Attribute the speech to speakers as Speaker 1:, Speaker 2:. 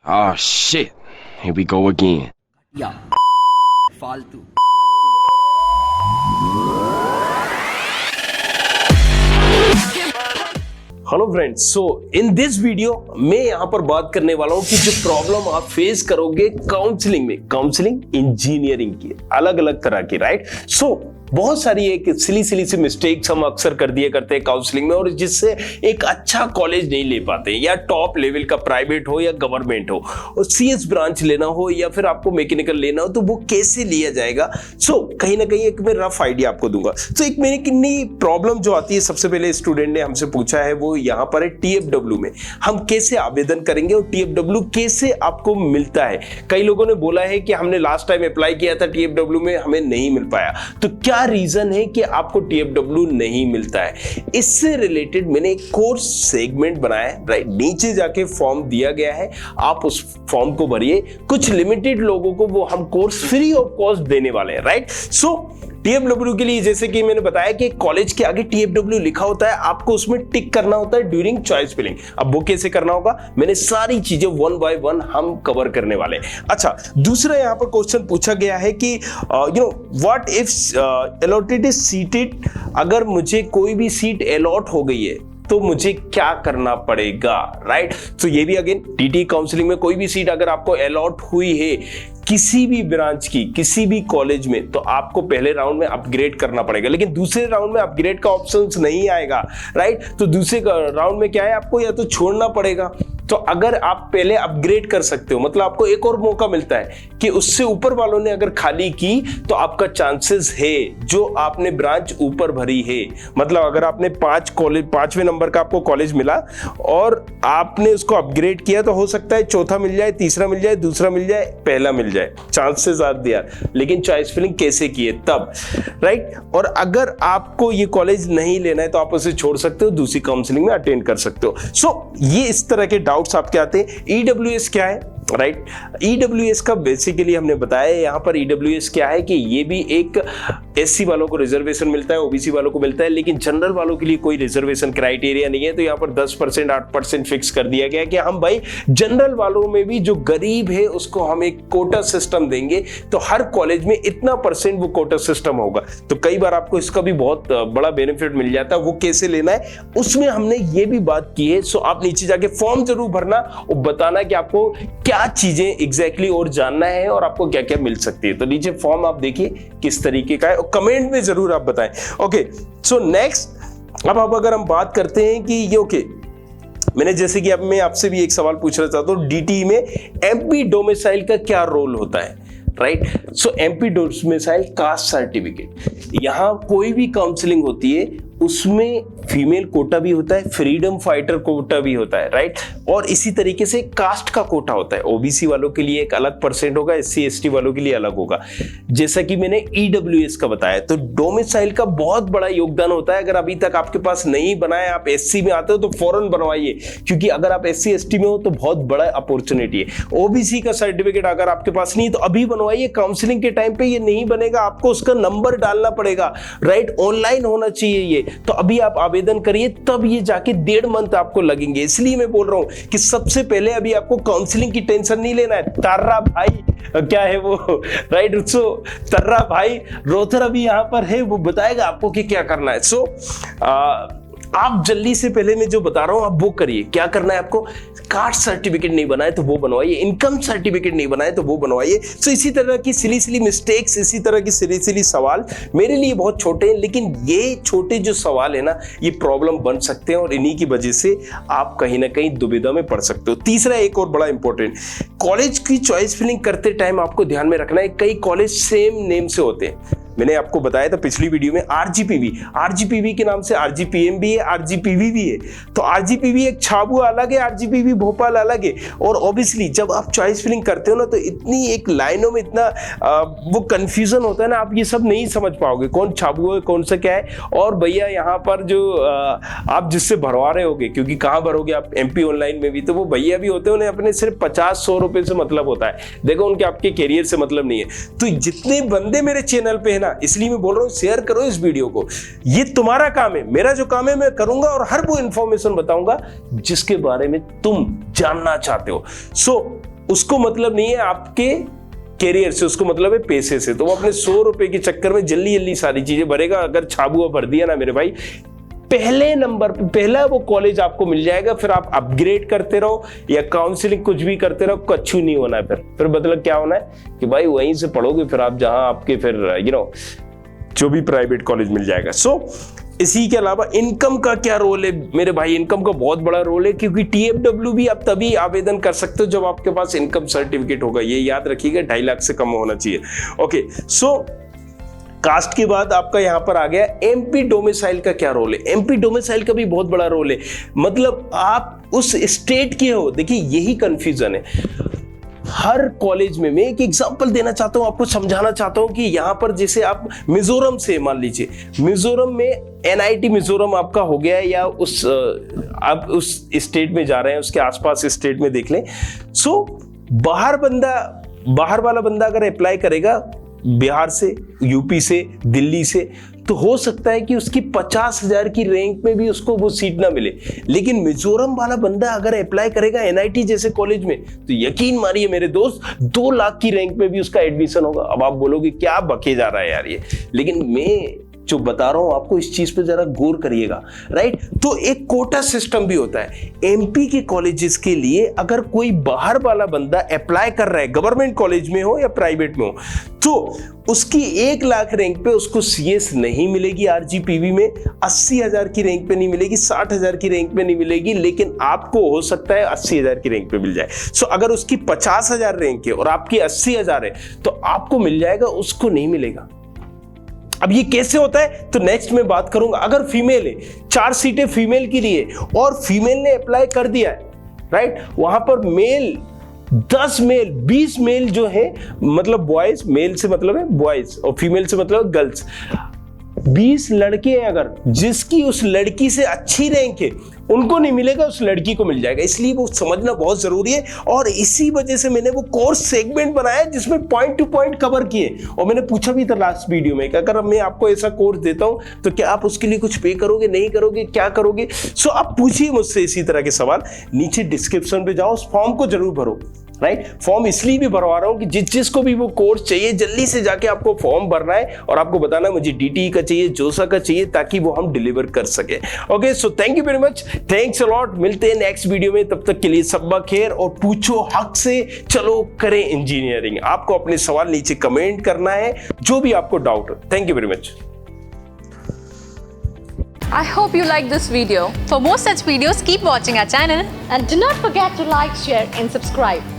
Speaker 1: Oh shit. Here we go again.
Speaker 2: या फालतू।
Speaker 3: Hello friends, so in this video मैं यहाँ पर बात करने वाला हूँ कि जो प्रॉब्लम आप फेस करोगे काउंसलिंग में, काउंसलिंग इंजीनियरिंग की अलग अलग तरह की, राइट। सो बहुत सारी एक सिली सी मिस्टेक्स हम अक्सर कर दिया करते हैं काउंसलिंग में, और जिससे एक अच्छा कॉलेज नहीं ले पाते, या टॉप लेवल का प्राइवेट हो या गवर्नमेंट हो, और सीएस ब्रांच लेना हो या फिर आपको मैकेनिकल लेना हो, तो वो कैसे लिया जाएगा। सो कहीं ना कहीं एक मैं रफ आइडिया आपको दूंगा। तो एक मेरी कितनी प्रॉब्लम जो आती है, सबसे पहले स्टूडेंट ने हमसे पूछा है, वो यहाँ पर है टीएफडब्ल्यू में हम कैसे आवेदन करेंगे और टीएफडब्ल्यू कैसे आपको मिलता है। कई लोगों ने बोला है कि हमने लास्ट टाइम अप्लाई किया था टीएफडब्ल्यू में, हमें नहीं मिल पाया। तो क्या रीजन है कि आपको टीएफडब्ल्यू नहीं मिलता है? इससे रिलेटेड मैंने एक कोर्स सेगमेंट बनाया है, राइट। नीचे जाके फॉर्म दिया गया है, आप उस फॉर्म को भरिए। कुछ लिमिटेड लोगों को वो हम कोर्स फ्री ऑफ कॉस्ट देने वाले हैं, राइट। सो टीएफडब्ल्यू के लिए जैसे कि मैंने बताया कि कॉलेज के आगे टीएफडब्ल्यू लिखा होता है, आपको उसमें टिक करना होता है ड्यूरिंग चॉइस फिलिंग। अब वो कैसे करना होगा, मैंने सारी चीजें वन बाय वन हम कवर करने वाले हैं। अच्छा, दूसरा यहाँ पर क्वेश्चन पूछा गया है कि what if allotted is seated, अगर मुझे कोई भी सीट अलॉट हो गई है तो मुझे क्या करना पड़ेगा, राइट। तो ये भी अगेन टीटी काउंसलिंग में कोई भी सीट अगर आपको अलॉट हुई है किसी भी ब्रांच की, किसी भी कॉलेज में, तो आपको पहले राउंड में अपग्रेड करना पड़ेगा, लेकिन दूसरे राउंड में अपग्रेड का ऑप्शंस नहीं आएगा, राइट। तो दूसरे राउंड में क्या है, आपको या तो छोड़ना पड़ेगा। तो अगर आप पहले अपग्रेड कर सकते हो, मतलब आपको एक और मौका मिलता है कि उससे ऊपर वालों ने अगर खाली की, तो आपका चांसेस है जो आपने ब्रांच ऊपर भरी है, मतलब अगर आपने 5वें नंबर का आपको कॉलेज मिला और आपने उसको अपग्रेड किया, तो हो सकता है चौथा मिल जाए, तीसरा मिल जाए, दूसरा मिल जाए, पहला मिल जाए, चांसेस आर देयर। लेकिन चॉइस फिलिंग कैसे किए तब, राइट। और अगर आपको ये कॉलेज नहीं लेना है तो आप उसे छोड़ सकते हो, दूसरी काउंसलिंग में अटेंड कर सकते हो। सो ये इस तरह के डाउट्स आपके आते हैं। ईडब्ल्यूएस क्या है, राइट। ईडब्ल्यूएस का बेसिकली हमने बताया यहाँ पर। ईडब्ल्यूएस क्या है कि ये भी एक एससी वालों को रिजर्वेशन मिलता है, ओबीसी वालों को मिलता है, लेकिन जनरल वालों के लिए कोई रिजर्वेशन क्राइटेरिया नहीं है। तो यहाँ पर 10%, 8% फिक्स कर दिया गया कि हम भाई जनरल वालों में भी जो गरीब है उसको हम एक कोटा सिस्टम देंगे, तो हर कॉलेज में इतना % वो कोटा सिस्टम होगा। तो कई बार आपको इसका भी बहुत बड़ा बेनिफिट मिल जाता है। वो कैसे लेना है उसमें हमने ये भी बात की है। सो आप नीचे जाके फॉर्म जरूर भरना और बताना कि आपको क्या चीजें एग्जैक्टली और जानना है और आपको क्या क्या मिल सकती है। तो नीचे फॉर्म आप देखिए किस तरीके का है, और कमेंट में जरूर आप बताएं। ओके, सो नेक्स्ट अब अगर हम बात करते हैं कि ये ओके, मैंने जैसे कि अब मैं आपसे भी एक सवाल पूछना चाहता हूं, डीटी में एमपी डोमिसाइल का क्या रोल होता है, राइट। सो एमपी डोमिसाइल कास्ट सर्टिफिकेट, यहां कोई भी काउंसलिंग होती है उसमें फीमेल कोटा भी होता है, फ्रीडम फाइटर कोटा भी होता है, राइट। और इसी तरीके से कास्ट का कोटा होता है। ओबीसी वालों के लिए एक अलग % होगा, एससी एसटी वालों के लिए अलग होगा, जैसा कि मैंने ईडब्ल्यूएस का बताया। तो डोमिसाइल का बहुत बड़ा योगदान होता है। अगर अभी तक आपके पास नहीं बनाया, आप एससी में आते हो तो फौरन बनवाइए, क्योंकि अगर आप एससी एसटी में हो तो बहुत बड़ा अपॉर्चुनिटी है। ओबीसी का सर्टिफिकेट अगर आपके पास नहीं है तो अभी बनवाइए, काउंसलिंग के टाइम पे ये नहीं बनेगा, आपको उसका नंबर डालना पड़ेगा, राइट। ऑनलाइन होना चाहिए ये, तो अभी आप आवेदन करिए, तब ये जाके 1.5 मंथ आपको लगेंगे। इसलिए मैं बोल रहा हूं कि सबसे पहले अभी आपको काउंसलिंग की टेंशन नहीं लेना है। तर्रा भाई क्या है वो, राइट। सो तर्रा भाई रोथर अभी यहां पर है, वो बताएगा आपको कि क्या करना है। सो आप जल्दी से पहले मैं जो बता रहा हूं आप वो करिए। क्या करना है आपको, कास्ट सर्टिफिकेट नहीं बनाए तो वो बनवाइए, इनकम सर्टिफिकेट नहीं बनाए तो वो बनवाइए। सो इसी तरह की सिली मिस्टेक्स, इसी तरह की सिली सवाल मेरे लिए बहुत छोटे हैं, लेकिन ये छोटे जो सवाल है ना, ये प्रॉब्लम बन सकते हैं और इन्हीं की वजह से आप कहीं ना कहीं दुविधा में पड़ सकते हो। तीसरा एक और बड़ा इंपॉर्टेंट, कॉलेज की चॉइस फिलिंग करते टाइम आपको ध्यान में रखना है, कई कॉलेज सेम नेम से होते हैं। मैंने आपको बताया था पिछली वीडियो में, आरजीपीवी के नाम से आरजीपीएम भी है, आरजीपीवी भी है। तो आरजीपीवी एक छाबुआ अलग है, आरजीपीवी भोपाल अलग है। और ऑब्वियसली जब आप चॉइस फिलिंग करते हो ना, तो इतनी एक लाइनों में इतना वो कंफ्यूजन होता है ना, आप ये सब नहीं समझ पाओगे कौन छाबुआ है, कौन सा क्या है। और भैया यहाँ पर जो आप जिससे भरवा रहे होगे, क्योंकि कहाँ भरोगे आप, एमपी ऑनलाइन में भी, तो वो भैया भी होते हैं, उन्हें अपने सिर्फ 50-100 रुपए से मतलब होता है। देखो, उनके आपके कैरियर से मतलब नहीं है। तो जितने बंदे मेरे चैनल पे है, इसलिए मैं बोल रहा हूं शेयर करो इस वीडियो को। ये तुम्हारा काम है, मेरा जो काम है मैं करूंगा और हर वो इंफॉर्मेशन बताऊंगा जिसके बारे में तुम जानना चाहते हो। सो उसको मतलब नहीं है आपके कैरियर से, उसको मतलब है पैसे से। तो वो अपने 100 रुपए के चक्कर में जल्दी जल्दी सारी चीजें भरेगा। अगर छाबुआ भर दिया ना मेरे भाई, पहले नंबर पे पहला वो कॉलेज आपको मिल जाएगा, फिर आप अपग्रेड करते रहो या काउंसलिंग कुछ भी करते रहो, कच्छू नहीं होना है। फिर मतलब क्या होना है कि भाई वहीं से पढ़ोगे फिर आप जहां आपके फिर जो भी प्राइवेट कॉलेज मिल जाएगा। सो इसी के अलावा इनकम का क्या रोल है मेरे भाई? इनकम का बहुत बड़ा रोल है, क्योंकि TFW भी आप तभी आवेदन कर सकते हो जब आपके पास इनकम सर्टिफिकेट होगा। ये याद रखिएगा, 2.5 लाख से कम होना चाहिए। ओके, सो कास्ट के बाद आपका यहां पर आ गया MP डोमिसाइल का क्या रोल है? MP डोमिसाइल का भी बहुत बड़ा रोल है, मतलब आप उस स्टेट के हो। देखिए यही कंफ्यूजन है हर कॉलेज में। मैं एक एग्जांपल देना चाहता हूं, आपको समझाना चाहता हूं कि यहां पर जैसे आप मिजोरम से, मान लीजिए मिजोरम में NIT मिजोरम आपका हो गया, या आप उस स्टेट में जा रहे हैं, उसके आसपास स्टेट में देख लें। सो बाहर वाला बंदा अगर अप्लाई करेगा बिहार से, यूपी से, दिल्ली से, तो हो सकता है कि उसकी 50,000 की रैंक में भी उसको वो सीट ना मिले। लेकिन मिजोरम वाला बंदा अगर अप्लाई करेगा NIT जैसे कॉलेज में, तो यकीन मानिए मेरे दोस्त 2 लाख की रैंक में भी उसका एडमिशन होगा। अब आप बोलोगे क्या बके जा रहा है यार ये, लेकिन मैं जो बता रहा हूं आपको, इस चीज पे जरा गौर करिएगा, राइट। तो एक कोटा सिस्टम भी होता है MP के कॉलेजेस के लिए। अगर कोई बाहर वाला बंदा अप्लाई कर रहा है, गवर्नमेंट कॉलेज में हो या प्राइवेट में हो, तो उसकी 1 लाख रैंक पे उसको CS नहीं मिलेगी RGPV में, 80,000 की रैंक पे नहीं मिलेगी, 60,000 की रैंक पे नहीं मिलेगी, लेकिन आपको हो सकता है 80,000 की रैंक पे मिल जाए। सो अगर उसकी 50,000 रैंक है और आपकी 80,000 है, तो आपको मिल जाएगा, उसको नहीं मिलेगा। अब ये कैसे होता है तो नेक्स्ट में बात करूंगा। अगर फीमेल है, 4 सीटें फीमेल के लिए, और फीमेल ने अप्लाई कर दिया है, राइट, वहां पर मेल 10 मेल 20 मेल जो है, मतलब बॉयज, मेल से मतलब है बॉयज और फीमेल से मतलब गर्ल्स, 20 लड़के हैं अगर, जिसकी उस लड़की से अच्छी रैंक है, उनको नहीं मिलेगा, उस लड़की को मिल जाएगा। इसलिए वो समझना बहुत जरूरी है, और इसी वजह से मैंने वो कोर्स सेगमेंट बनाया जिसमें पॉइंट टू पॉइंट कवर किए। और मैंने पूछा भी था लास्ट वीडियो में कि अगर मैं आपको ऐसा कोर्स देता हूं तो क्या आप उसके लिए कुछ पे करोगे, नहीं करोगे, क्या करोगे? सो आप पूछिए मुझसे इसी तरह के सवाल। नीचे डिस्क्रिप्शन पे जाओ, उस फॉर्म को जरूर भरो, राइट। फॉर्म इसलिए भी भरवा रहा हूं कि जिसको भी वो कोर्स चाहिए, जल्दी से जाके आपको फॉर्म भरना है और आपको बताना मुझे DTE का चाहिए, जोसा का चाहिए, ताकि वो हम डिलीवर कर सके। Okay, so thank you very much, thanks a lot. मिलते हैं नेक्स्ट वीडियो में, तब तक के लिए सब्बा खैर, और पूछो हक से, चलो करें इंजीनियरिंग। आपको अपने सवाल नीचे कमेंट करना है, जो भी आपको डाउट हो। Thank you very much.
Speaker 4: I hope you like this video. For more such videos, keep watching our channel.
Speaker 5: And do not forget to like, share and subscribe.